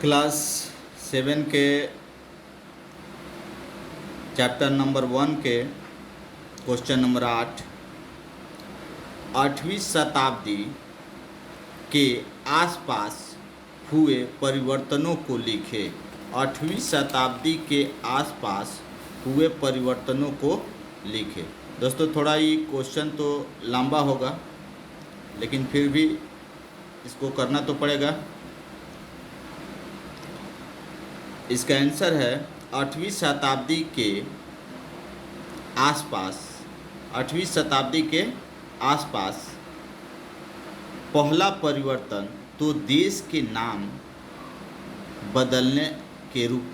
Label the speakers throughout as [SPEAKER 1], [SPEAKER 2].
[SPEAKER 1] Class 7 के chapter number 1 के question number 8, 8वीं शताब्दी के आसपास हुए परिवर्तनों को लिखे। 8वीं शताब्दी के आसपास हुए परिवर्तनों को लिखे। दोस्तों, थोड़ा ये क्वेश्चन तो लंबा होगा, लेकिन फिर भी इसको करना तो पड़ेगा। इसका आंसर है 8वीं शताब्दी के आसपास। 8वीं शताब्दी के आसपास पहला परिवर्तन तो देश के नाम बदलने के रूप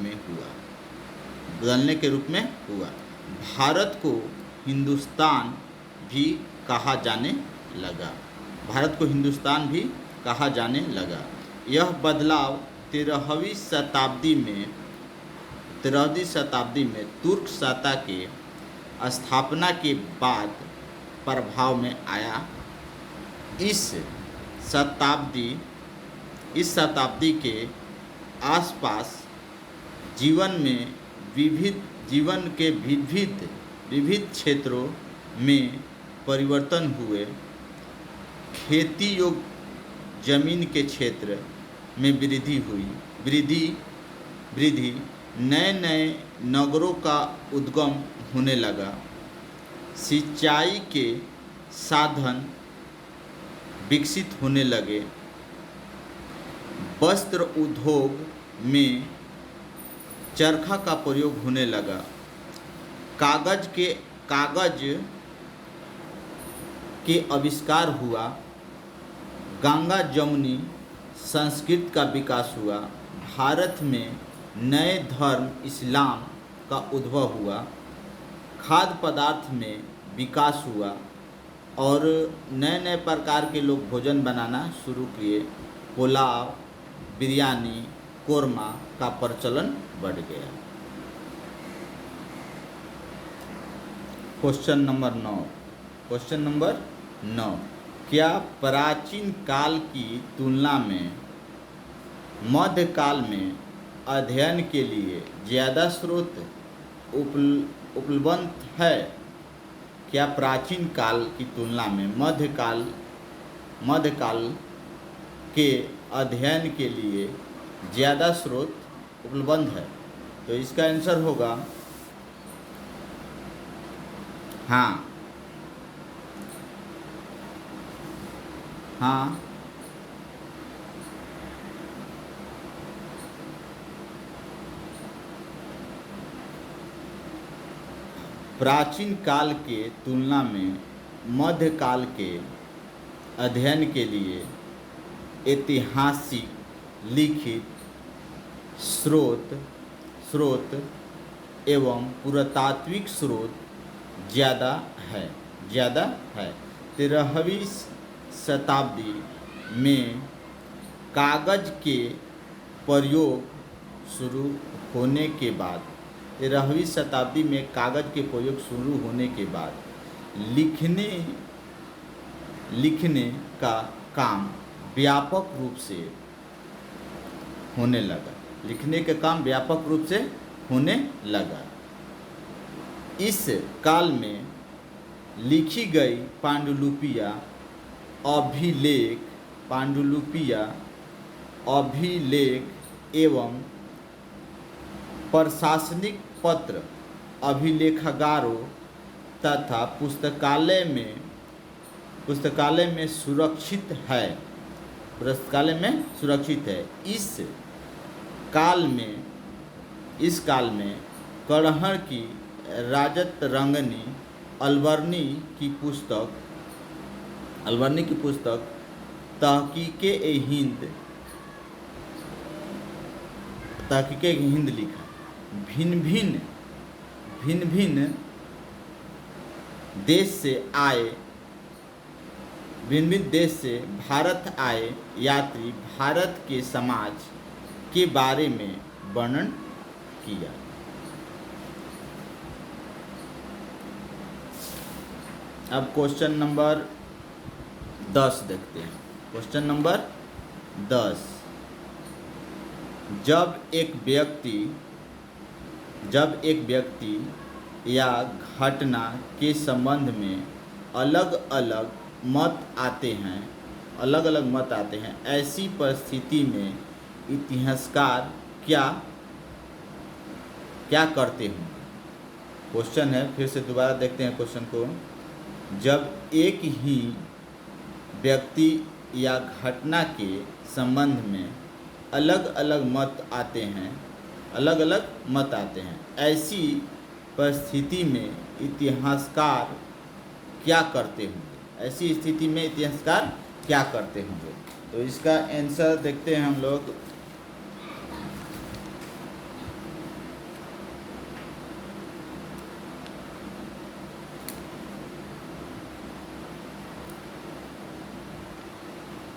[SPEAKER 1] में हुआ। भारत को हिंदुस्तान भी कहा जाने लगा। यह बदलाव 13वीं शताब्दी में तुर्क सत्ता के स्थापना के बाद प्रभाव में आया। इस शताब्दी के आसपास जीवन के विविध क्षेत्रों में परिवर्तन हुए। खेती योग्य जमीन के क्षेत्र में वृद्धि, नए नगरों का उद्गम होने लगा। सिंचाई के साधन विकसित होने लगे। वस्त्र उद्योग में चरखा का प्रयोग होने लगा। कागज के आविष्कार हुआ। गंगा जमुनी संस्कृत का विकास हुआ। भारत में नए धर्म इस्लाम का उद्भव हुआ। खाद्य पदार्थ में विकास हुआ और नए प्रकार के लोग भोजन बनाना शुरू किए। पुलाव, बिरयानी, कोरमा का प्रचलन बढ़ गया। क्वेश्चन नंबर 9, क्या प्राचीन काल की तुलना में मध्यकाल में अध्ययन के लिए ज़्यादा स्रोत उपलब्ध है? क्या प्राचीन काल की तुलना में मध्यकाल के अध्ययन के लिए ज़्यादा स्रोत उपलब्ध है? तो इसका आंसर होगा हाँ। प्राचीन काल के तुलना में मध्यकाल के अध्ययन के लिए ऐतिहासिक लिखित स्रोत एवं पुरातात्विक स्रोत ज़्यादा है। 13वीं शताब्दी में कागज के प्रयोग शुरू होने के बाद 13वीं शताब्दी में कागज के प्रयोग शुरू होने के बाद लिखने का काम व्यापक रूप से होने लगा। इस काल में लिखी गई पांडुलिपियां एवं प्रशासनिक पत्र अभिलेखागारों तथा पुस्तकालय में सुरक्षित है। इस काल में कड़हर की राजतरंगिणी अलबर्नी की पुस्तक तहकीक-ए-हिंद लिखा। भिन्न देश से भारत आए यात्री भारत के समाज के बारे में वर्णन किया। अब क्वेश्चन नंबर 10 देखते हैं। क्वेश्चन नंबर 10, जब एक व्यक्ति या घटना के संबंध में अलग अलग मत आते हैं, ऐसी परिस्थिति में इतिहासकार क्या करते हैं? क्वेश्चन है, फिर से दोबारा देखते हैं क्वेश्चन को। जब एक ही व्यक्ति या घटना के संबंध में अलग अलग मत आते हैं, ऐसी परिस्थिति में इतिहासकार क्या करते होंगे? ऐसी स्थिति में इतिहासकार क्या करते होंगे? तो इसका आंसर देखते हैं हम लोग।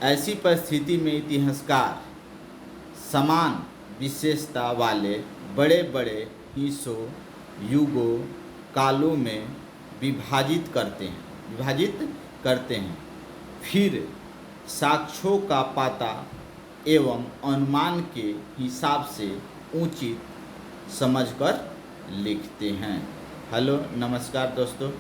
[SPEAKER 1] ऐसी परिस्थिति में इतिहासकार समान विशेषता वाले बड़े बड़े हिस्सों, युगों, कालों में विभाजित करते हैं, फिर साक्ष्यों का पता एवं अनुमान के हिसाब से उचित समझकर लिखते हैं। हेलो, नमस्कार दोस्तों।